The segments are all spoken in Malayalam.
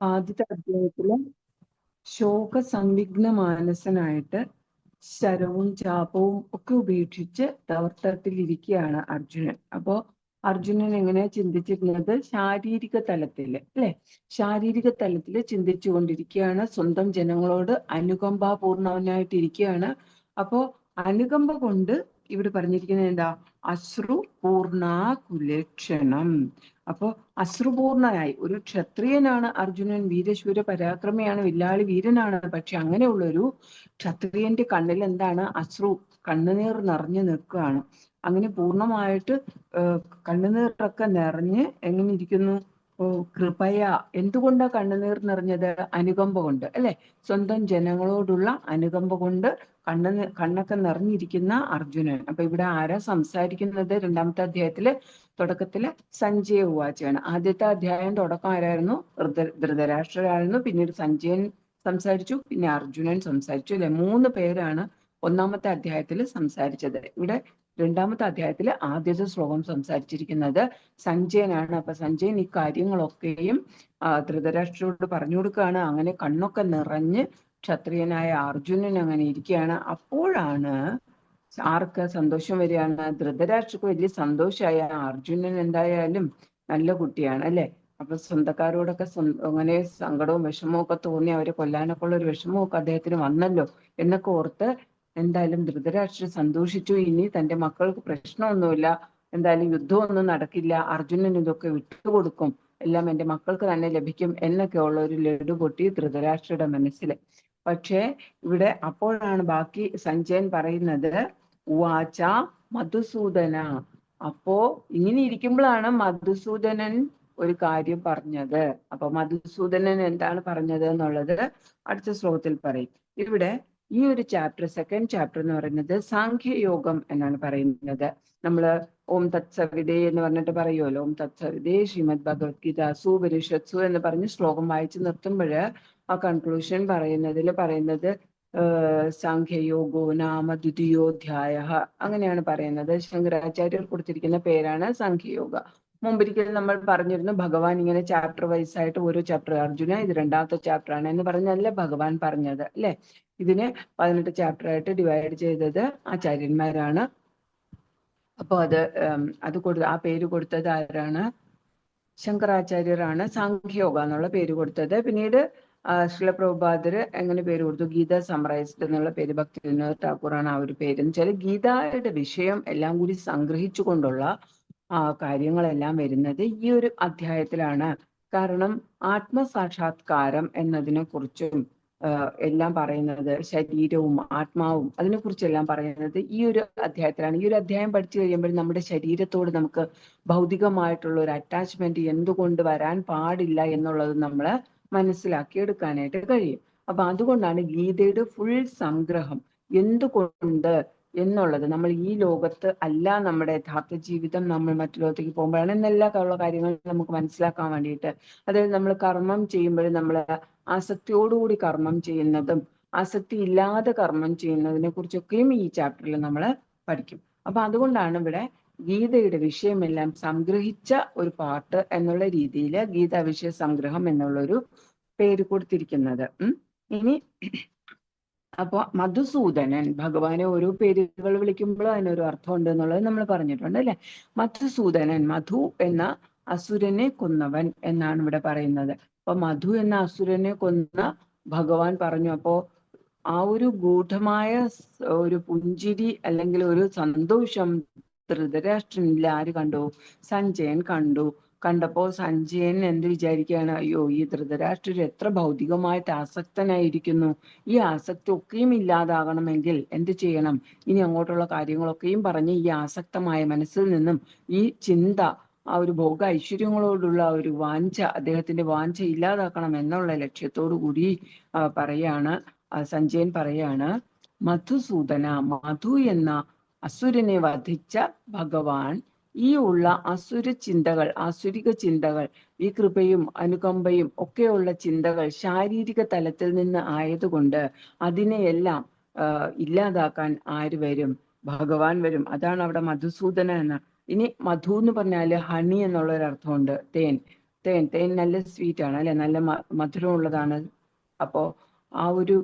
ആദ്യത്തെ അധ്യായത്തില് ശോകസംവിഗ്ന മാനസനായിട്ട് ശരവും ചാപവും ഒക്കെ ഉപേക്ഷിച്ച് ദൗർത്തത്തിലിരിക്കുകയാണ് അർജുനൻ. അപ്പോ അർജുനൻ എങ്ങനെ ചിന്തിച്ചിരുന്നത്? ശാരീരിക തലത്തില് അല്ലെ, ശാരീരിക തലത്തില് ചിന്തിച്ചു കൊണ്ടിരിക്കുകയാണ്. സ്വന്തം ജനങ്ങളോട് അനുകമ്പാപൂർണവനായിട്ടിരിക്കുകയാണ്. അപ്പോ അനുകമ്പ കൊണ്ട് ഇവിടെ പറഞ്ഞിരിക്കുന്നത് എന്താ? അശ്രു പൂർണാകുലക്ഷണം. അപ്പോ അശ്രുപൂർണനായി, ഒരു ക്ഷത്രിയനാണ് അർജുനൻ, വീരശൂര പരാക്രമിയാണ്, വില്ലാളി വീരനാണ്. പക്ഷെ അങ്ങനെയുള്ളൊരു ക്ഷത്രിയന്റെ കണ്ണിൽ എന്താണ്? അശ്രു, കണ്ണുനീർ നിറഞ്ഞു നിൽക്കുകയാണ്. അങ്ങനെ പൂർണ്ണമായിട്ട് കണ്ണുനീറൊക്കെ നിറഞ്ഞ് എങ്ങനെ ഇരിക്കുന്നു? കൃപയ. എന്തുകൊണ്ടാ കണ്ണുനീർ നിറഞ്ഞത്? അനുകമ്പ കൊണ്ട് അല്ലെ, സ്വന്തം ജനങ്ങളോടുള്ള അനുകമ്പ കൊണ്ട് കണ്ണൊക്കെ നിറഞ്ഞിരിക്കുന്ന അർജുനൻ. അപ്പൊ ഇവിടെ ആരാ സംസാരിക്കുന്നത്? രണ്ടാമത്തെ അധ്യായത്തില് തുടക്കത്തില് സഞ്ജയ ഉവാചയാണ്. ആദ്യത്തെ അധ്യായം തുടക്കം ആരായിരുന്നു? ധൃതരാഷ്ട്രരായിരുന്നു. പിന്നീട് സഞ്ജയൻ സംസാരിച്ചു, പിന്നെ അർജുനൻ സംസാരിച്ചു അല്ലെ. 3 പേരാണ് ഒന്നാമത്തെ അധ്യായത്തിൽ സംസാരിച്ചത്. ഇവിടെ രണ്ടാമത്തെ അധ്യായത്തിൽ ആദ്യത്തെ ശ്ലോകം സംസാരിച്ചിരിക്കുന്നത് സഞ്ജയനാണ്. അപ്പൊ സഞ്ജയൻ ഈ കാര്യങ്ങളൊക്കെയും ധൃതരാഷ്ട്രരോട് പറഞ്ഞു കൊടുക്കുകയാണ്. അങ്ങനെ കണ്ണൊക്കെ നിറഞ്ഞ് ക്ഷത്രിയനായ അർജുനൻ അങ്ങനെ ഇരിക്കുകയാണ്. അപ്പോഴാണ് ആർക്ക് സന്തോഷം വരികയാണ്? ധൃതരാഷ്ട്രക്ക് വലിയ സന്തോഷമായ. അർജുനൻ എന്തായാലും നല്ല കുട്ടിയാണ് അല്ലെ. അപ്പൊ സ്വന്തക്കാരോടൊക്കെ അങ്ങനെ സങ്കടവും വിഷമവും ഒക്കെ തോന്നി അവരെ കൊല്ലാനൊക്കെ ഉള്ള ഒരു വിഷമവും ഒക്കെ അദ്ദേഹത്തിന് വന്നല്ലോ എന്നൊക്കെ ഓർത്ത് എന്തായാലും ധൃതരാഷ്ട്രർ സന്തോഷിച്ചു. ഇനി തന്റെ മക്കൾക്ക് പ്രശ്നമൊന്നുമില്ല, എന്തായാലും യുദ്ധമൊന്നും നടക്കില്ല, അർജുനൻ ഇതൊക്കെ വിട്ടുകൊടുക്കും, എല്ലാം എന്റെ മക്കൾക്ക് തന്നെ ലഭിക്കും എന്നൊക്കെ ഉള്ള ഒരു ലഡു പൊട്ടി ധൃതരാഷ്ട്രയുടെ മനസ്സിൽ. പക്ഷേ ഇവിടെ അപ്പോഴാണ് ബാക്കി സഞ്ജയൻ പറയുന്നത്, ഉവാച മധുസൂദന. അപ്പോ ഇങ്ങനെ ഇരിക്കുമ്പോഴാണ് മധുസൂദനൻ ഒരു കാര്യം പറഞ്ഞത്. അപ്പൊ മധുസൂദനൻ എന്താണ് പറഞ്ഞത് എന്നുള്ളത് അടുത്ത ശ്ലോകത്തിൽ പറയും. ഇവിടെ ഈ ഒരു ചാപ്റ്റർ, സെക്കൻഡ് ചാപ്റ്റർ എന്ന് പറയുന്നത് സാഖ്യയോഗം എന്നാണ് പറയുന്നത്. നമ്മള് ഓം തത്സവിതേ എന്ന് പറഞ്ഞിട്ട് പറയുമല്ലോ, ഓം തത്സവിതേ ശ്രീമദ് ഭഗവത്ഗീത സുപരിഷത്സു എന്ന് പറഞ്ഞ് ശ്ലോകം വായിച്ചു നിർത്തുമ്പോൾ ആ കൺക്ലൂഷൻ പറയുന്നത് സാഖ്യയോഗോ നാമ ദ്വിതീയോധ്യായ അങ്ങനെയാണ് പറയുന്നത്. ശങ്കരാചാര്യർ കൊടുത്തിരിക്കുന്ന പേരാണ് സാഖ്യയോഗ. മുമ്പൊരിക്കൽ നമ്മൾ പറഞ്ഞിരുന്നു, ഭഗവാൻ ഇങ്ങനെ ചാപ്റ്റർ വൈസ് ആയിട്ട് ഓരോ ചാപ്റ്റർ, അർജുന ഇത് രണ്ടാമത്തെ ചാപ്റ്റർ ആണ് എന്ന് പറഞ്ഞല്ല ഭഗവാൻ പറഞ്ഞത് അല്ലെ. ഇതിനെ 18 ചാപ്റ്റർ ആയിട്ട് ഡിവൈഡ് ചെയ്തത് ആചാര്യന്മാരാണ്. അപ്പൊ ആ പേര് കൊടുത്തത് ആരാണ്? ശങ്കരാചാര്യരാണ് സാഖ്യയോഗ എന്നുള്ള പേര് കൊടുത്തത്. പിന്നീട് ശ്രീല പ്രഭുപാദര് എങ്ങനെ പേര് കൊടുത്തു? ഗീത സമറൈസ്ഡ് എന്നുള്ള പേര്. ഭക്തിവിനോദ് ഠാക്കൂറാണ് ആ ഒരു പേര്. എന്ന് വെച്ചാൽ ഗീതയുടെ വിഷയം എല്ലാം കൂടി സംഗ്രഹിച്ചുകൊണ്ടുള്ള കാര്യങ്ങളെല്ലാം വരുന്നത് ഈ ഒരു അധ്യായത്തിലാണ്. കാരണം ആത്മസാക്ഷാത്കാരം എന്നതിനെ കുറിച്ചും എല്ലാം പറയുന്നത്, ശരീരവും ആത്മാവും അതിനെക്കുറിച്ചെല്ലാം പറയുന്നത് ഈ ഒരു അധ്യായത്തിലാണ്. ഈ ഒരു അധ്യായം പഠിച്ചു കഴിയുമ്പോൾ നമ്മുടെ ശരീരത്തോട് നമുക്ക് ഭൗതികമായിട്ടുള്ള ഒരു അറ്റാച്ച്മെന്റ് എന്തുകൊണ്ട് വരാൻ പാടില്ല എന്നുള്ളത് നമ്മൾ മനസ്സിലാക്കി എടുക്കാനായിട്ട് കഴിയും. അപ്പൊ അതുകൊണ്ടാണ് ഗീതയുടെ ഫുൾ സംഗ്രഹം എന്തുകൊണ്ട് എന്നുള്ളത്, നമ്മൾ ഈ ലോകത്ത് അല്ല നമ്മുടെ യഥാർത്ഥ ജീവിതം, നമ്മൾ മറ്റു ലോകത്തേക്ക് പോകുമ്പോഴാണ് എന്നെല്ലാ ഉള്ള കാര്യങ്ങൾ നമുക്ക് മനസ്സിലാക്കാൻ വേണ്ടിയിട്ട്. അതായത് നമ്മൾ കർമ്മം ചെയ്യുമ്പോൾ നമ്മൾ ആസക്തിയോടുകൂടി കർമ്മം ചെയ്യുന്നതും ആസക്തി ഇല്ലാതെ കർമ്മം ചെയ്യുന്നതിനെ കുറിച്ചൊക്കെയും ഈ ചാപ്റ്ററിൽ നമ്മൾ പഠിക്കും. അപ്പൊ അതുകൊണ്ടാണ് ഇവിടെ ഗീതയുടെ വിഷയമെല്ലാം സംഗ്രഹിച്ച ഒരു പാർട്ട് എന്നുള്ള രീതിയിൽ ഗീതാ വിഷയ സംഗ്രഹം എന്നുള്ളൊരു പേര് കൊടുത്തിരിക്കുന്നത്. ഇനി അപ്പൊ മധുസൂദനൻ, ഭഗവാനെ ഓരോ പേരുകൾ വിളിക്കുമ്പോൾ അതിനൊരു അർത്ഥമുണ്ട് എന്നുള്ളത് നമ്മൾ പറഞ്ഞിട്ടുണ്ട് അല്ലെ. മധുസൂദനൻ, മധു എന്ന അസുരനെ കൊന്നവൻ എന്നാണ് ഇവിടെ പറയുന്നത്. അപ്പൊ മധു എന്ന അസുരനെ കൊന്ന ഭഗവാൻ പറഞ്ഞു. അപ്പോ ആ ഒരു ഗൂഢമായ ഒരു പുഞ്ചിരി അല്ലെങ്കിൽ ഒരു സന്തോഷം ധൃതരാഷ്ട്രനിൽ ആര് കണ്ടു? സഞ്ജയൻ കണ്ടു. കണ്ടപ്പോ സഞ്ജയൻ എന്ത് വിചാരിക്കുകയാണ്? അയ്യോ, ഈ ധൃതരാഷ്ട്രർ എത്ര ഭൗതികമായിട്ട് ആസക്തനായിരിക്കുന്നു, ഈ ആസക്തി ഒക്കെയും ഇല്ലാതാകണമെങ്കിൽ എന്ത് ചെയ്യണം? ഇനി അങ്ങോട്ടുള്ള കാര്യങ്ങളൊക്കെയും പറഞ്ഞ് ഈ ആസക്തമായ മനസ്സിൽ നിന്നും ഈ ചിന്ത, ആ ഒരു ഭോഗ ഐശ്വര്യങ്ങളോടുള്ള ഒരു വാഞ്ച, അദ്ദേഹത്തിന്റെ വാഞ്ച ഇല്ലാതാക്കണം എന്നുള്ള ലക്ഷ്യത്തോടു കൂടി സഞ്ജയൻ പറയാണ്, മധുസൂദന, മധു എന്ന അസുരനെ വധിച്ച ഭഗവാൻ ഈ ഉള്ള അസുര ചിന്തകൾ, ആസുരിക ചിന്തകൾ, ഈ കൃപയും അനുകമ്പയും ഒക്കെയുള്ള ചിന്തകൾ ശാരീരിക തലത്തിൽ നിന്ന് ആയതുകൊണ്ട് അതിനെയെല്ലാം ഇല്ലാതാക്കാൻ ആര് വരും? ഭഗവാൻ വരും. അതാണ് അവിടെ മധുസൂദന എന്ന. ഇനി മധു എന്ന് പറഞ്ഞാല് ഹണി എന്നുള്ള ഒരു അർത്ഥമുണ്ട്, തേൻ. തേൻ നല്ല സ്വീറ്റ് ആണ് അല്ലെ, നല്ല മധുരമുള്ളതാണ്. അപ്പോ ആ ഒരു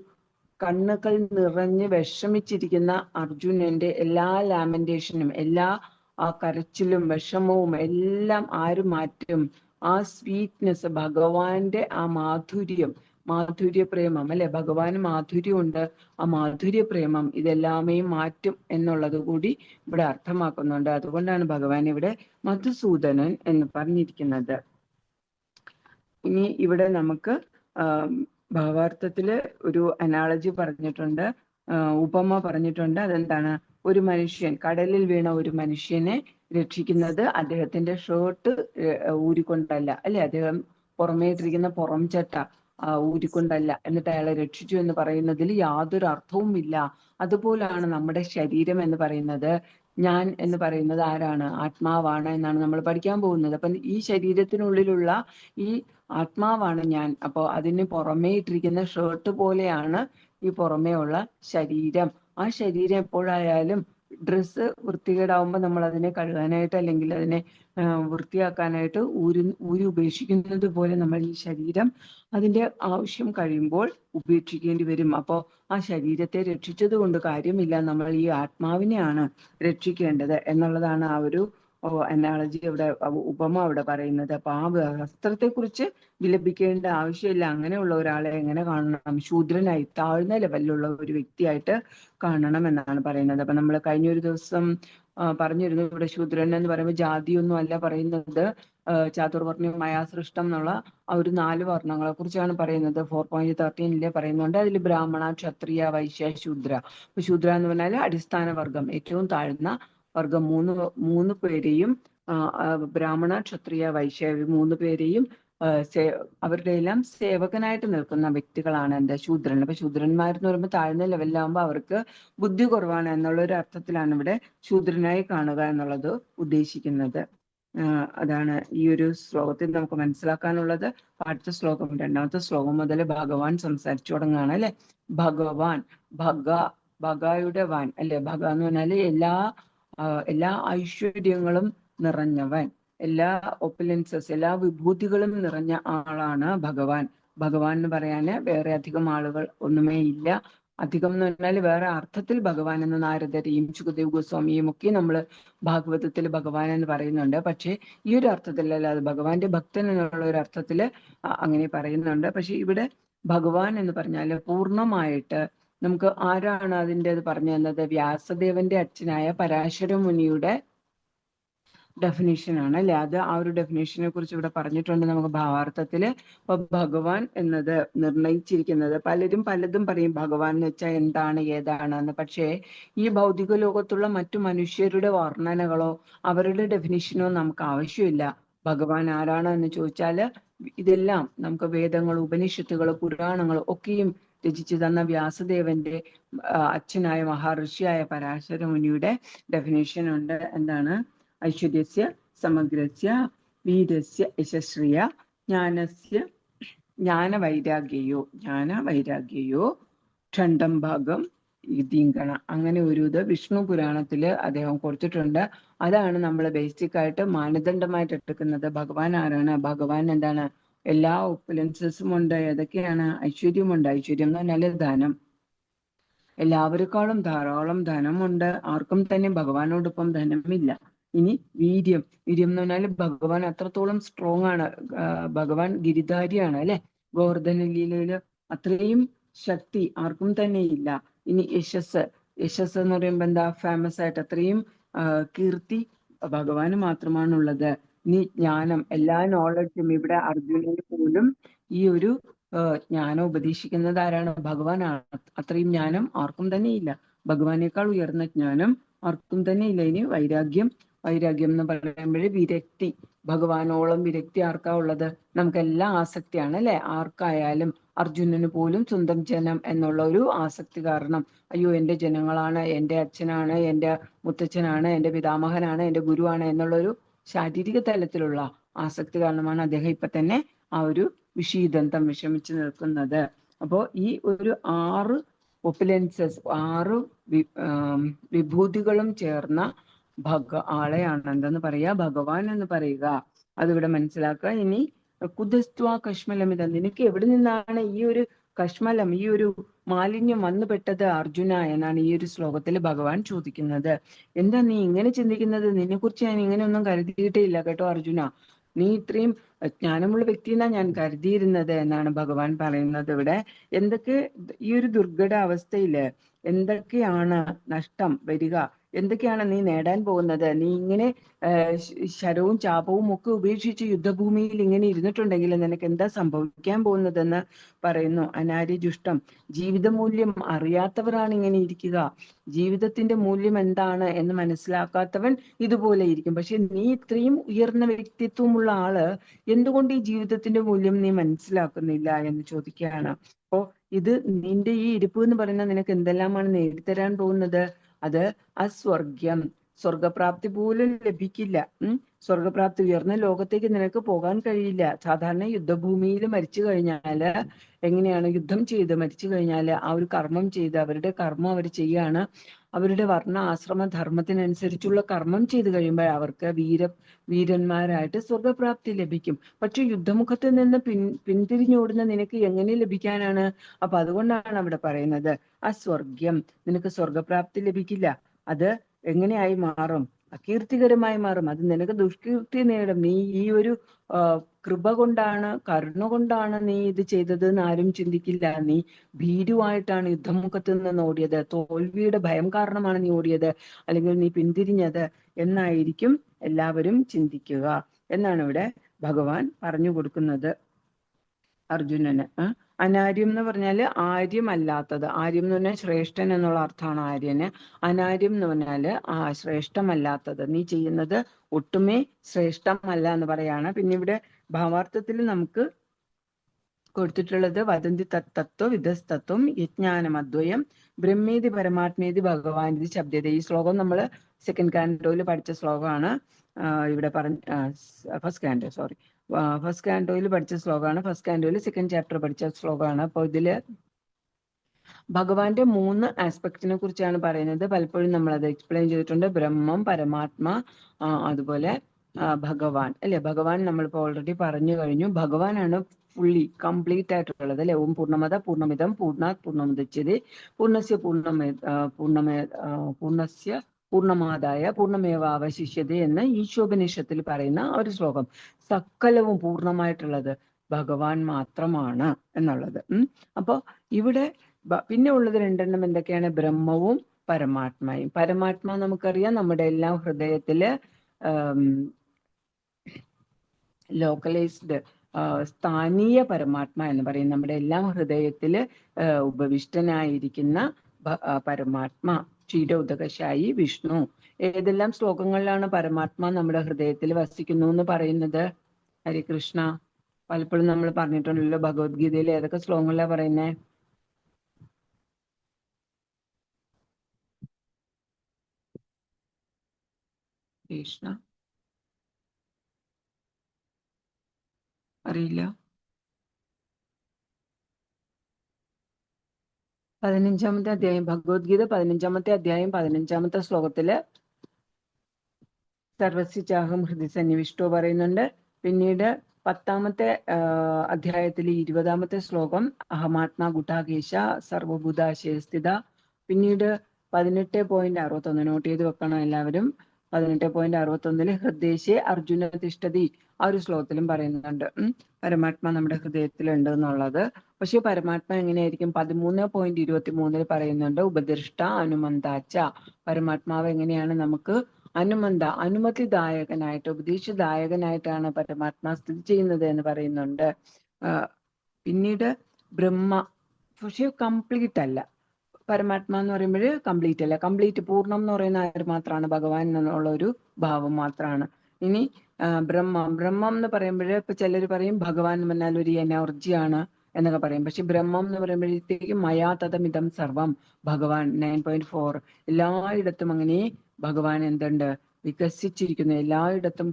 കണ്ണുകൾ നിറഞ്ഞ് വിഷമിച്ചിരിക്കുന്ന അർജുനന്റെ എല്ലാ ലാമെന്റേഷനും, എല്ലാ ആ കരച്ചിലും വിഷമവും എല്ലാം ആര് മാറ്റും? ആ സ്വീറ്റ്നെസ്, ഭഗവാന്റെ ആ മാധുര്യ പ്രേമം അല്ലെ, ഭഗവാന് മാധുര്യമുണ്ട്, ആ മാധുര്യ പ്രേമം ഇതെല്ലാമേ മാറ്റും എന്നുള്ളത് കൂടി ഇവിടെ അർത്ഥമാക്കുന്നുണ്ട്. അതുകൊണ്ടാണ് ഭഗവാൻ ഇവിടെ മധുസൂദനൻ എന്ന് പറഞ്ഞിരിക്കുന്നത്. ഇനി ഇവിടെ നമുക്ക് ഭാവാർത്ഥത്തില് ഒരു അനാളജി പറഞ്ഞിട്ടുണ്ട്, ഉപമ പറഞ്ഞിട്ടുണ്ട്. അതെന്താണ്? ഒരു മനുഷ്യൻ, കടലിൽ വീണ ഒരു മനുഷ്യനെ രക്ഷിക്കുന്നത് അദ്ദേഹത്തിന്റെ ഷർട്ട് ഊരിക്കൊണ്ടല്ല അല്ലെ, അദ്ദേഹം പുറമേട്ടിരിക്കുന്ന പുറം ചട്ട ഊരിക്കൊണ്ടല്ല, എന്നിട്ട് അയാളെ രക്ഷിച്ചു എന്ന് പറയുന്നതിൽ യാതൊരു അർത്ഥവും ഇല്ല. അതുപോലാണ് നമ്മുടെ ശരീരം എന്ന് പറയുന്നത്. ഞാൻ എന്ന് പറയുന്നത് ആരാണ്? ആത്മാവാണ് എന്നാണ് നമ്മൾ പഠിക്കാൻ പോകുന്നത്. അപ്പം ഈ ശരീരത്തിനുള്ളിലുള്ള ഈ ആത്മാവാണ് ഞാൻ. അപ്പോൾ അതിന് പുറമേ ഇട്ടിരിക്കുന്ന ഷർട്ട് പോലെയാണ് ഈ പുറമേ ഉള്ള ശരീരം. ആ ശരീരം എപ്പോഴായാലും ഡ്രസ്സ് വൃത്തികേടാവുമ്പോൾ നമ്മൾ അതിനെ കഴുകാനായിട്ട് അല്ലെങ്കിൽ അതിനെ വൃത്തിയാക്കാനായിട്ട് ഊരി ഉപേക്ഷിക്കുന്നത് പോലെ നമ്മൾ ഈ ശരീരം അതിന്റെ ആവശ്യം കഴിയുമ്പോൾ ഉപേക്ഷിക്കേണ്ടി വരും. അപ്പോൾ ആ ശരീരത്തെ രക്ഷിച്ചത് കൊണ്ട് കാര്യമില്ല, നമ്മൾ ഈ ആത്മാവിനെയാണ് രക്ഷിക്കേണ്ടത് എന്നുള്ളതാണ് ആ ഒരു അനാളജി അവിടെ, ഉപമ അവിടെ പറയുന്നത്. അപ്പൊ ആ വസ്ത്രത്തെ കുറിച്ച് വിലപിക്കേണ്ട ആവശ്യമില്ല. അങ്ങനെയുള്ള ഒരാളെ എങ്ങനെ കാണണം? ശൂദ്രനായി, താഴ്ന്ന ലെവലിലുള്ള ഒരു വ്യക്തിയായിട്ട് കാണണം എന്നാണ് പറയുന്നത്. അപ്പൊ നമ്മൾ കഴിഞ്ഞൊരു ദിവസം പറഞ്ഞിരുന്നു, ഇവിടെ ശൂദ്രൻ എന്ന് പറയുമ്പോൾ ജാതിയൊന്നും അല്ല പറയുന്നത്, ചാതുർവർണ്ണ സൃഷ്ടം എന്നുള്ള ആ ഒരു 4 വർണ്ണങ്ങളെ കുറിച്ചാണ് പറയുന്നത്. 4.13 പറയുന്നുണ്ട്. അതിൽ ബ്രാഹ്മണ, ക്ഷത്രിയ, വൈശ്യ, ശൂദ്ര. അപ്പൊ ശൂദ്ര എന്ന് പറഞ്ഞാൽ അടിസ്ഥാന വർഗം, ഏറ്റവും താഴ്ന്ന വർഗം. മൂന്ന് പേരെയും ബ്രാഹ്മണ, ക്ഷത്രിയ, വൈശ്യ 3 പേരെയും അവരുടെ എല്ലാം സേവകനായിട്ട് നിൽക്കുന്ന വ്യക്തികളാണ് എന്താ ശൂദ്രൻ. അപ്പൊ ശൂദ്രന്മാരെന്ന് പറയുമ്പോൾ താഴ്ന്ന ലെവലിലാകുമ്പോൾ അവർക്ക് ബുദ്ധി കുറവാണ് എന്നുള്ള ഒരു അർത്ഥത്തിലാണ് ഇവിടെ ശൂദ്രനായി കാണുക എന്നുള്ളത് ഉദ്ദേശിക്കുന്നത്. അതാണ് ഈ ഒരു ശ്ലോകത്തിൽ നമുക്ക് മനസ്സിലാക്കാനുള്ളത്. അടുത്ത ശ്ലോകം, 2ാമത്തെ ശ്ലോകം മുതൽ ഭഗവാൻ സംസാരിച്ചു തുടങ്ങുകയാണ് അല്ലെ. ഭഗവാൻ, ഭഗയുടെ വാൻ അല്ലെ. ഭഗ എന്ന് പറഞ്ഞാല് എല്ലാ ഐശ്വര്യങ്ങളും നിറഞ്ഞവൻ, എല്ലാ ഒപ്പുലൻസസ്, എല്ലാ വിഭൂതികളും നിറഞ്ഞ ആളാണ് ഭഗവാൻ. ഭഗവാൻ എന്ന് പറയാന് വേറെ അധികം ആളുകൾ ഒന്നുമേ ഇല്ല. അധികം എന്ന് പറഞ്ഞാൽ വേറെ അർത്ഥത്തിൽ ഭഗവാൻ എന്ന് നാരദരെയും സുഖദേവ് ഗോസ്വാമിയും ഒക്കെ നമ്മൾ ഭാഗവതത്തിൽ ഭഗവാൻ എന്ന് പറയുന്നുണ്ട്. പക്ഷെ ഈ ഒരു അർത്ഥത്തിലല്ല, അത് ഭഗവാന്റെ ഭക്തൻ എന്നുള്ള ഒരു അർത്ഥത്തില് അങ്ങനെ പറയുന്നുണ്ട്. പക്ഷെ ഇവിടെ ഭഗവാൻ എന്ന് പറഞ്ഞാൽ പൂർണ്ണമായിട്ട് നമുക്ക് ആരാണ് അതിൻ്റെ അത് പറഞ്ഞു തന്നത്? വ്യാസദേവന്റെ അച്ഛനായ പരാശര മുനിയുടെ ഡെഫിനേഷൻ ആണ് അല്ലെ. അത് ആ ഒരു ഡെഫിനേഷനെ കുറിച്ച് ഇവിടെ പറഞ്ഞിട്ടുണ്ട് നമുക്ക് ഭാവാർത്ഥത്തില്. അപ്പൊ ഭഗവാൻ എന്നത് നിർണയിച്ചിരിക്കുന്നത്, പലരും പലതും പറയും ഭഗവാൻ എന്ന് വെച്ചാൽ എന്താണ് ഏതാണ് എന്ന്. പക്ഷേ ഈ ഭൗതിക ലോകത്തുള്ള മറ്റു മനുഷ്യരുടെ വർണ്ണനകളോ അവരുടെ ഡെഫിനേഷനോ നമുക്ക് ആവശ്യമില്ല. ഭഗവാൻ ആരാണ് എന്ന് ചോദിച്ചാല് ഇതെല്ലാം നമുക്ക് വേദങ്ങൾ, ഉപനിഷത്തുകൾ, പുരാണങ്ങൾ ഒക്കെയും രചിച്ചു തന്ന വ്യാസദേവന്റെ അച്ഛനായ മഹാഋഷിയായ പരാശര മുനിയുടെ ഡെഫിനേഷൻ ഉണ്ട്. എന്താണ്? ഐശ്വര്യസ്യ സമഗ്രസ്യ വീരസ്യ യശശ്രിയ ജ്ഞാനവൈരാഗ്യയോ ഖണ്ഡം ഭാഗം ഇതിങ്കണ. അങ്ങനെ ഒരു ഇത് വിഷ്ണു പുരാണത്തില് അദ്ദേഹം കൊടുത്തിട്ടുണ്ട്. അതാണ് നമ്മൾ ബേസിക് ആയിട്ട് മാനദണ്ഡമായിട്ട് എടുക്കുന്നത്. ഭഗവാൻ ആരാണ്? ഭഗവാൻ എന്താണ്? എല്ലാ ഒപ്പുലൻസസും ഉണ്ട്. ഏതൊക്കെയാണ്? ഐശ്വര്യമുണ്ട്. ഐശ്വര്യം എന്ന് പറഞ്ഞാല് ധനം. എല്ലാവരെക്കാളും ധാരാളം ധനമുണ്ട്. ആർക്കും തന്നെ ഭഗവാനോടൊപ്പം ധനമില്ല. ഇനി വീര്യം എന്ന് പറഞ്ഞാൽ ഭഗവാൻ അത്രത്തോളം സ്ട്രോങ് ആണ്. ഭഗവാൻ ഗിരിധാരിയാണ് അല്ലെ. ഗോവർദ്ധന ലീലയില് അത്രയും ശക്തി ആർക്കും തന്നെ ഇല്ല. ഇനി യശസ് എന്ന് പറയുമ്പോ എന്താ? ഫേമസ് ആയിട്ട് അത്രയും കീർത്തി ഭഗവാന് മാത്രമാണുള്ളത്. ഇനി ജ്ഞാനം, എല്ലാ നോളജും, ഇവിടെ അർജുനന് പോലും ഈ ഒരു ജ്ഞാനം ഉപദേശിക്കുന്നത് ആരാണ്? ഭഗവാനാണ്. അത്രയും ജ്ഞാനം ആർക്കും തന്നെ ഇല്ല. ഭഗവാനേക്കാൾ ഉയർന്ന ജ്ഞാനം ആർക്കും തന്നെ ഇല്ല. ഇനി വൈരാഗ്യം എന്ന് പറയുമ്പോഴേ വിരക്തി. ഭഗവാനോളം വിരക്തി ആർക്കാ ഉള്ളത്? നമുക്കെല്ലാം ആസക്തിയാണ് അല്ലെ. ആർക്കായാലും, അർജുനന് പോലും സ്വന്തം ജനം എന്നുള്ള ഒരു ആസക്തി കാരണം, അയ്യോ എന്റെ ജനങ്ങളാണ്, എന്റെ അച്ഛനാണ്, എന്റെ മുത്തച്ഛനാണ്, എന്റെ പിതാമഹനാണ്, എന്റെ ഗുരുവാണ് എന്നുള്ളൊരു ശാരീരിക തലത്തിലുള്ള ആസക്തി കാരണമാണ് അദ്ദേഹം ഇപ്പൊ തന്നെ ആ ഒരു വിഷീദന്തം, വിഷമിച്ച് നിൽക്കുന്നത്. അപ്പോ ഈ ഒരു 6 ഒപ്പുലൻസസ്, 6 വിഭൂതികളും ചേർന്ന ആളെയാണ് എന്തെന്ന് പറയുക? ഭഗവാൻ എന്ന് പറയുക. അതിവിടെ മനസ്സിലാക്കുക. ഇനി കുതസ്ത്വാ കശ്മലമിത, നിനക്ക് എവിടെ നിന്നാണ് ഈ ഒരു കശ്മലം, ഈ ഒരു മാലിന്യം വന്നുപെട്ടത് അർജുന എന്നാണ് ഈ ഒരു ശ്ലോകത്തിൽ ഭഗവാൻ ചോദിക്കുന്നത്. എന്താ നീ ഇങ്ങനെ ചിന്തിക്കുന്നത്? നിന്നെ കുറിച്ച് ഞാൻ ഇങ്ങനെയൊന്നും കരുതിയിട്ടേ ഇല്ല കേട്ടോ അർജുന. നീ ഇത്രയും ജ്ഞാനമുള്ള വ്യക്തി എന്നാ ഞാൻ കരുതിയിരുന്നത് എന്നാണ് ഭഗവാൻ പറയുന്നത് ഇവിടെ. എന്തൊക്കെ ഈ ഒരു ദുർഘട അവസ്ഥയില് എന്തൊക്കെയാണ് നഷ്ടം വരിക, എന്തൊക്കെയാണ് നീ നേടാൻ പോകുന്നത്? നീ ഇങ്ങനെ ശരവും ചാപവും ഒക്കെ ഉപേക്ഷിച്ച് യുദ്ധഭൂമിയിൽ ഇങ്ങനെ ഇരുന്നിട്ടുണ്ടെങ്കിൽ നിനക്ക് എന്താ സംഭവിക്കാൻ പോകുന്നതെന്ന് പറയുന്നു. അനാര്യജുഷ്ടം, ജീവിതമൂല്യം അറിയാത്തവരാണ് ഇങ്ങനെ ഇരിക്കുക. ജീവിതത്തിന്റെ മൂല്യം എന്താണ് എന്ന് മനസ്സിലാക്കാത്തവൻ ഇതുപോലെ ഇരിക്കും. പക്ഷെ നീ ഇത്രയും ഉയർന്ന വ്യക്തിത്വമുള്ള ആള് എന്തുകൊണ്ട് ഈ ജീവിതത്തിന്റെ മൂല്യം നീ മനസ്സിലാക്കുന്നില്ല എന്ന് ചോദിക്കുകയാണ്. അപ്പോ ഇത് നിന്റെ ഈ ഇരിപ്പ് എന്ന് പറയുന്നത് നിനക്ക് എന്തെല്ലാമാണ് നേടിത്തരാൻ പോകുന്നത്? അത് അസ്വർഗ്യം, സ്വർഗപ്രാപ്തി പോലും ലഭിക്കില്ല. സ്വർഗപ്രാപ്തി, ഉയർന്ന ലോകത്തേക്ക് നിനക്ക് പോകാൻ കഴിയില്ല. സാധാരണ യുദ്ധഭൂമിയിൽ മരിച്ചു കഴിഞ്ഞാല് എങ്ങനെയാണ്, യുദ്ധം ചെയ്ത് മരിച്ചു കഴിഞ്ഞാല് ആ ഒരു കർമ്മം ചെയ്ത് അവരുടെ കർമ്മം അവർ ചെയ്യാണ്. അവരുടെ വർണ്ണ ആശ്രമ ധർമ്മത്തിനനുസരിച്ചുള്ള കർമ്മം ചെയ്ത് കഴിയുമ്പോൾ അവർക്ക് വീരന്മാരായിട്ട് സ്വർഗപ്രാപ്തി ലഭിക്കും. പക്ഷെ യുദ്ധമുഖത്ത് നിന്ന് പിന്തിരിഞ്ഞോടുന്ന നിനക്ക് എങ്ങനെ ലഭിക്കാനാണ്? അപ്പൊ അതുകൊണ്ടാണ് അവിടെ പറയുന്നത് അസ്വർഗ്യം, നിനക്ക് സ്വർഗപ്രാപ്തി ലഭിക്കില്ല. അത് എങ്ങനെയായി മാറും? അകീർത്തികരമായി മാറും. അത് നിനക്ക് ദുഷ്കീർത്തി നേടും. നീ ഈ ഒരു കൃപ കൊണ്ടാണ്, കരുണ കൊണ്ടാണ് നീ ഇത് ചെയ്തത് എന്ന് ആരും ചിന്തിക്കില്ല. നീ ഭീരുവായിട്ടാണ് യുദ്ധമുഖത്ത് നിന്ന് ഓടിയത്, തോൽവിയുടെ ഭയം കാരണമാണ് നീ ഓടിയത്, അല്ലെങ്കിൽ നീ പിന്തിരിഞ്ഞത് എന്നായിരിക്കും എല്ലാവരും ചിന്തിക്കുക എന്നാണ് ഇവിടെ ഭഗവാൻ പറഞ്ഞു കൊടുക്കുന്നത് അർജുനന്. അനാര്യം എന്ന് പറഞ്ഞാല് ആര്യമല്ലാത്തത്. ആര്യം എന്ന് പറഞ്ഞാൽ ശ്രേഷ്ഠൻ എന്നുള്ള അർത്ഥമാണ് ആര്യന്. അനാര്യം എന്ന് പറഞ്ഞാല് ശ്രേഷ്ഠമല്ലാത്തത്, നീ ചെയ്യുന്നത് ഒട്ടുമേ ശ്രേഷ്ഠമല്ല എന്ന് പറയാണ്. പിന്നെ ഇവിടെ ഭാവാർത്ഥത്തിൽ നമുക്ക് കൊടുത്തിട്ടുള്ളത് വദന്തി തത്തത്വ വിധസ്തത്വം യജ്ഞാനമദ്വയം ബ്രഹ്മേതി പരമാത്മേതി ഭഗവാൻ ഇത് ശബ്ദത. ഈ ശ്ലോകം നമ്മൾ സെക്കൻഡ് കാൻഡോയിൽ പഠിച്ച ശ്ലോകമാണ്. ഇവിടെ ഫസ്റ്റ് കാൻഡോയിൽ പഠിച്ച ശ്ലോകമാണ്. ഫസ്റ്റ് കാൻഡോയിൽ സെക്കൻഡ് ചാപ്റ്റർ പഠിച്ച ശ്ലോകമാണ്. അപ്പോൾ ഇതില് ഭഗവാന്റെ 3 ആസ്പെക്റ്റിനെ കുറിച്ചാണ് പറയുന്നത്. പലപ്പോഴും നമ്മൾ അത് എക്സ്പ്ലെയിൻ ചെയ്തിട്ടുണ്ട്. ബ്രഹ്മം, പരമാത്മ, അതുപോലെ ഭഗവാൻ അല്ലെ. ഭഗവാൻ നമ്മളിപ്പോ ഓൾറെഡി പറഞ്ഞു കഴിഞ്ഞു. ഭഗവാനാണ് ഫുള്ളി കംപ്ലീറ്റ് ആയിട്ടുള്ളത് അല്ലെ. ഓം പൂർണ്ണമത പൂർണ്ണമിതം പൂർണ്ണാത് പൂർണ്ണമുദച്യതേ പൂർണ്ണസ്യ പൂർണ്ണമാതായ പൂർണ്ണമേവാവശിഷ്യതേ എന്ന് ഈശോപനിഷത്തിൽ പറയുന്ന ഒരു ശ്ലോകം. സകലവും പൂർണ്ണമായിട്ടുള്ളത് ഭഗവാൻ മാത്രമാണ് എന്നുള്ളത്. അപ്പൊ ഇവിടെ പിന്നെ ഉള്ളത് 2 എണ്ണം എന്തൊക്കെയാണ്? ബ്രഹ്മവും പരമാത്മയും. പരമാത്മ നമുക്കറിയാം, നമ്മുടെ എല്ലാം ഹൃദയത്തില് ലോക്കലൈസ്ഡ് സ്ഥാനീയ പരമാത്മ എന്ന് പറയും. നമ്മുടെ എല്ലാം ഹൃദയത്തില് ഉപവിഷ്ടനായിരിക്കുന്ന പരമാത്മ, ക്ഷീരോദകശായി വിഷ്ണു. ഏതെല്ലാം ശ്ലോകങ്ങളിലാണ് പരമാത്മ നമ്മുടെ ഹൃദയത്തിൽ വസിക്കുന്നു എന്ന് പറയുന്നത്? ഹരികൃഷ്ണ, പലപ്പോഴും നമ്മൾ പറഞ്ഞിട്ടുണ്ടല്ലോ ഭഗവത്ഗീതയിൽ ഏതൊക്കെ ശ്ലോകങ്ങളിലാണ് പറയുന്നേ? കൃഷ്ണ അറിയില്ല. 15-ാമത്തെ അധ്യായം, ഭഗവത്ഗീത 15-ാമത്തെ അധ്യായം 15-ാമത്തെ ശ്ലോകത്തില് സർവസ്യചാഹം ഹൃദി സന്നിവിഷ്ടോ പറയുന്നുണ്ട്. പിന്നീട് 10-ാമത്തെ അധ്യായത്തിൽ 20-ാമത്തെ ശ്ലോകം അഹമാത്മാ ഗുഡാകേശ സർവഭൂതാശയസ്ഥിത. പിന്നീട് 18.61 നോട്ട് ചെയ്ത് വെക്കണം എല്ലാവരും. 18.61 ഹൃദയശേ അർജുന തിഷ്ഠതി, ആ ഒരു ശ്ലോകത്തിലും പറയുന്നുണ്ട് പരമാത്മ നമ്മുടെ ഹൃദയത്തിലുണ്ട് എന്നുള്ളത്. പക്ഷെ പരമാത്മ എങ്ങനെയായിരിക്കും? 13.23 പറയുന്നുണ്ട് ഉപദിഷ്ട അനുമന്താച്ച. പരമാത്മാവ് എങ്ങനെയാണ് നമുക്ക് അനുമതിദായകനായിട്ട്, ഉപദേശദായകനായിട്ടാണ് പരമാത്മാ സ്ഥിതി ചെയ്യുന്നത് എന്ന് പറയുന്നുണ്ട്. പിന്നീട് ബ്രഹ്മ, പക്ഷെ കംപ്ലീറ്റ് അല്ല. പരമാത്മ എന്ന് പറയുമ്പോൾ കംപ്ലീറ്റ് അല്ല. കംപ്ലീറ്റ് പൂർണ്ണം എന്ന് പറയുന്ന ആര് മാത്രമാണ്? ഭഗവാൻ എന്നുള്ള ഒരു ഭാവം മാത്രമാണ്. ഇനി ബ്രഹ്മം എന്ന് പറയുമ്പോൾ ഇപ്പൊ ചിലർ പറയും ഭഗവാൻ എന്ന് പറഞ്ഞാൽ ഒരു എനർജിയാണ് എന്നൊക്കെ പറയും. പക്ഷെ ബ്രഹ്മം എന്ന് പറയുമ്പോഴത്തേക്കും മയാ തതമിതം സർവം ഭഗവാൻ 9.4 എല്ലായിടത്തും അങ്ങനെ ഭഗവാൻ എന്തുണ്ട്? വികസിച്ചിരിക്കുന്നു. എല്ലായിടത്തും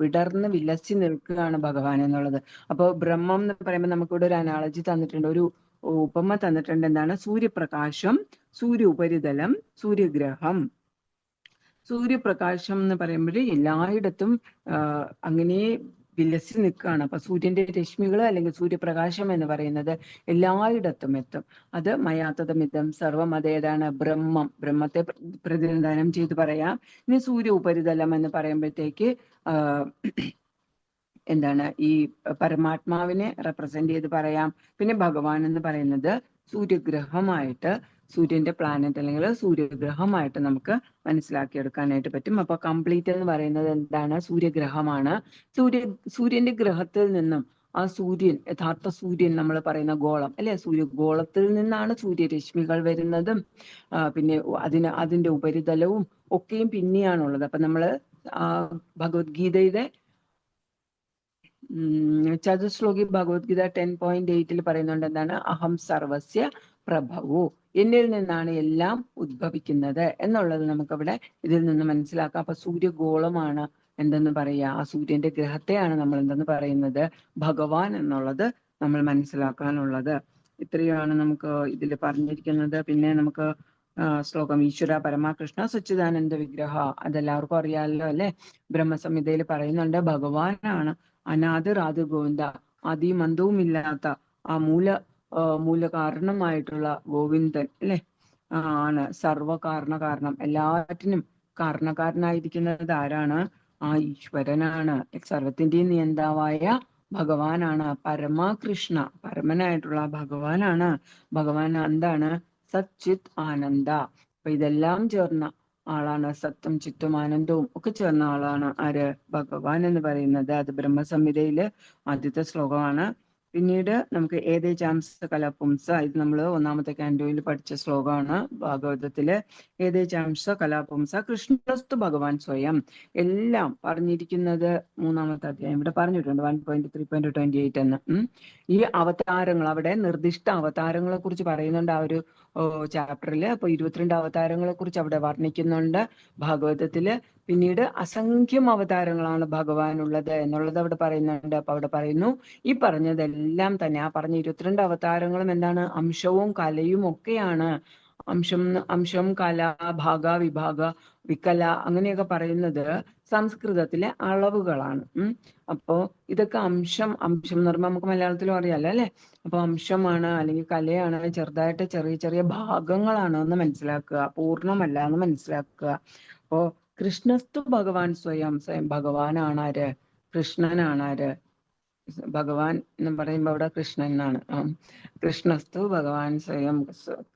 വിടർന്ന് വിലസി നിൽക്കുകയാണ് ഭഗവാൻ എന്നുള്ളത്. അപ്പോൾ ബ്രഹ്മം എന്ന് പറയുമ്പോൾ നമുക്കിവിടെ ഒരു അനാളജി തന്നിട്ടുണ്ട്, ഒരു ഉപമ തന്നിട്ടുണ്ട്. എന്താണ്? സൂര്യപ്രകാശം, സൂര്യ ഉപരിതലം, സൂര്യഗ്രഹം. സൂര്യപ്രകാശം എന്ന് പറയുമ്പോൾ എല്ലായിടത്തും അങ്ങനെ വിലസി നിൽക്കുകയാണ്. അപ്പൊ സൂര്യന്റെ രശ്മികൾ അല്ലെങ്കിൽ സൂര്യപ്രകാശം എന്ന് പറയുന്നത് എല്ലായിടത്തും എത്തും. അത് മയാത്തതമിതം സർവം, അതേതാണ് ബ്രഹ്മത്തെ പ്രതിനിധാനം ചെയ്ത് പറയാം. ഇനി സൂര്യ ഉപരിതലം എന്ന് പറയുമ്പോഴത്തേക്ക് എന്താണ് ഈ പരമാത്മാവിനെ റെപ്രസെന്റ് ചെയ്ത് പറയാം. പിന്നെ ഭഗവാൻ എന്ന് പറയുന്നത് സൂര്യഗ്രഹമായിട്ട്, സൂര്യന്റെ പ്ലാനറ്റ് അല്ലെങ്കിൽ സൂര്യഗ്രഹമായിട്ട് നമുക്ക് മനസ്സിലാക്കിയെടുക്കാനായിട്ട് പറ്റും. അപ്പൊ കംപ്ലീറ്റ് എന്ന് പറയുന്നത് എന്താണ്? സൂര്യഗ്രഹമാണ്. സൂര്യന്റെ ഗ്രഹത്തിൽ നിന്നും ആ സൂര്യൻ, യഥാർത്ഥ സൂര്യൻ നമ്മൾ പറയുന്ന ഗോളം അല്ലെ, സൂര്യഗോളത്തിൽ നിന്നാണ് സൂര്യരശ്മികൾ വരുന്നതും പിന്നെ അതിന്റെ ഉപരിതലവും ഒക്കെയും പിന്നെയാണുള്ളത്. അപ്പൊ നമ്മള് ഭഗവത്ഗീതയുടെ ചതുശ്ലോകി ഭഗവത്ഗീത 10.8 പറയുന്നുണ്ട് എന്താണ്? അഹം സർവസ്യ പ്രഭവു, എന്നിൽ നിന്നാണ് എല്ലാം ഉദ്ഭവിക്കുന്നത് എന്നുള്ളത് നമുക്കവിടെ ഇതിൽ നിന്ന് മനസ്സിലാക്കാം. അപ്പൊ സൂര്യഗോളമാണ് എന്തെന്ന് പറയാ, ആ സൂര്യന്റെ ഗ്രഹത്തെയാണ് നമ്മൾ എന്തെന്ന് പറയുന്നത്? ഭഗവാൻ എന്നുള്ളത് നമ്മൾ മനസ്സിലാക്കാനുള്ളത്. ഇത്രയാണ് നമുക്ക് ഇതിൽ പറഞ്ഞിരിക്കുന്നത്. പിന്നെ നമുക്ക് ശ്ലോകം ഈശ്വര പരമാകൃഷ്ണ സച്ചിദാനന്ദ വിഗ്രഹ, അതെല്ലാവർക്കും അറിയാമല്ലോ അല്ലെ. ബ്രഹ്മസംഹിതയിൽ പറയുന്നുണ്ട് ഭഗവാനാണ് അനാദിർ ഗോവിന്ദ, ആദിയും അന്തവും ഇല്ലാത്ത ആ മൂലകാരണമായിട്ടുള്ള ഗോവിന്ദൻ അല്ലെ ആണ് കാരണം. എല്ലാറ്റിനും കാരണക്കാരനായിരിക്കുന്നത് ആരാണ്? ആ ഈശ്വരനാണ്. സർവത്തിന്റെയും നിയന്താവായ ഭഗവാനാണ്. പരമകൃഷ്ണ, പരമനായിട്ടുള്ള ഭഗവാനാണ്. ഭഗവാൻ എന്താണ്? സച്ചിത് ആനന്ദ. അപ്പൊ ഇതെല്ലാം ചേർന്ന ആളാണ്. സത്തും ചിത്തും ആനന്ദവും ഒക്കെ ചേർന്ന ആളാണ് ആര്? ഭഗവാൻ എന്ന് പറയുന്നത്. അത് ബ്രഹ്മസംഹിതയില് ആദ്യത്തെ ശ്ലോകമാണ്. പിന്നീട് നമുക്ക് ഏതേചാംസ കലാപുംസ, ഇത് നമ്മൾ ഒന്നാമത്തെ കാൻഡോയിൽ പഠിച്ച ശ്ലോകമാണ് ഭാഗവതത്തില്. ഏതേചാംസ കലാപുംസ കൃഷ്ണസ്തു ഭഗവാൻ സ്വയം, എല്ലാം പറഞ്ഞിരിക്കുന്നത് മൂന്നാമത്തെ അധ്യായം ഇവിടെ പറഞ്ഞിട്ടുണ്ട് 1.3.28 എന്ന്. ഈ അവതാരങ്ങൾ, അവിടെ നിർദ്ദിഷ്ട അവതാരങ്ങളെ കുറിച്ച് പറയുന്നുണ്ട് ആ ഒരു ചാപ്റ്ററിൽ. അപ്പൊ 22 അവതാരങ്ങളെ കുറിച്ച് അവിടെ വർണ്ണിക്കുന്നുണ്ട് ഭാഗവതത്തില്. പിന്നീട് അസംഖ്യം അവതാരങ്ങളാണ് ഭഗവാനുള്ളത് എന്നുള്ളത് അവിടെ പറയുന്നുണ്ട്. അപ്പൊ അവിടെ പറയുന്നു ഈ പറഞ്ഞതെല്ലാം തന്നെ, ആ പറഞ്ഞ 22 അവതാരങ്ങളും എന്താണ്? അംശവും കലയും ഒക്കെയാണ്. അംശം കല, ഭാഗ, വിഭാഗ, വികല അങ്ങനെയൊക്കെ പറയുന്നത് സംസ്കൃതത്തിലെ അളവുകളാണ്. അപ്പോ ഇതൊക്കെ അംശം എന്ന് പറയുമ്പോൾ നമുക്ക് മലയാളത്തിലും അറിയാലോ അല്ലെ. അപ്പൊ അംശമാണ് അല്ലെങ്കിൽ കലയാണ്, ചെറുതായിട്ട് ചെറിയ ചെറിയ ഭാഗങ്ങളാണ് എന്ന് മനസ്സിലാക്കുക, പൂർണ്ണമല്ല എന്ന് മനസ്സിലാക്കുക. അപ്പോ കൃഷ്ണസ്തു ഭഗവാൻ സ്വയം ഭഗവാനാണ് ആര്? കൃഷ്ണനാണ് ആര്? ഭഗവാൻ എന്ന് പറയുമ്പോ അവിടെ കൃഷ്ണൻ എന്നാണ്. കൃഷ്ണസ്തു ഭഗവാൻ സ്വയം,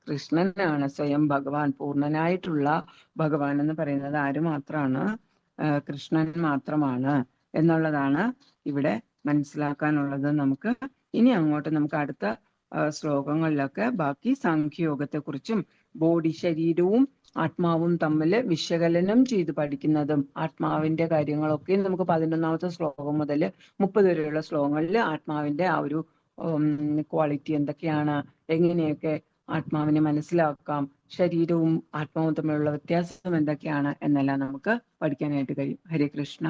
കൃഷ്ണനാണ് സ്വയം ഭഗവാൻ, പൂർണ്ണനായിട്ടുള്ള ഭഗവാൻ എന്ന് പറയുന്നത് ആര് മാത്രമാണ്? കൃഷ്ണൻ മാത്രമാണ് എന്നുള്ളതാണ് ഇവിടെ മനസ്സിലാക്കാനുള്ളത്. നമുക്ക് ഇനി അങ്ങോട്ട് നമുക്ക് അടുത്ത ശ്ലോകങ്ങളിലൊക്കെ ബാക്കി സാഖ്യയോഗത്തെ കുറിച്ചും ബോഡി, ശരീരവും ആത്മാവും തമ്മിൽ വിശകലനം ചെയ്ത് പഠിക്കുന്നതും ആത്മാവിന്റെ കാര്യങ്ങളൊക്കെ നമുക്ക് 11ാമത്തെ ശ്ലോകം മുതൽ 30 വരെയുള്ള ശ്ലോകങ്ങളിൽ ആത്മാവിന്റെ ആ ഒരു ക്വാളിറ്റി എന്തൊക്കെയാണ്, എങ്ങനെയൊക്കെ ആത്മാവിനെ മനസ്സിലാക്കാം, ശരീരവും ആത്മാവും തമ്മിലുള്ള വ്യത്യാസം എന്തൊക്കെയാണ് എന്നെല്ലാം നമുക്ക് പഠിക്കാനായിട്ട് കഴിയും. ഹരേ കൃഷ്ണ.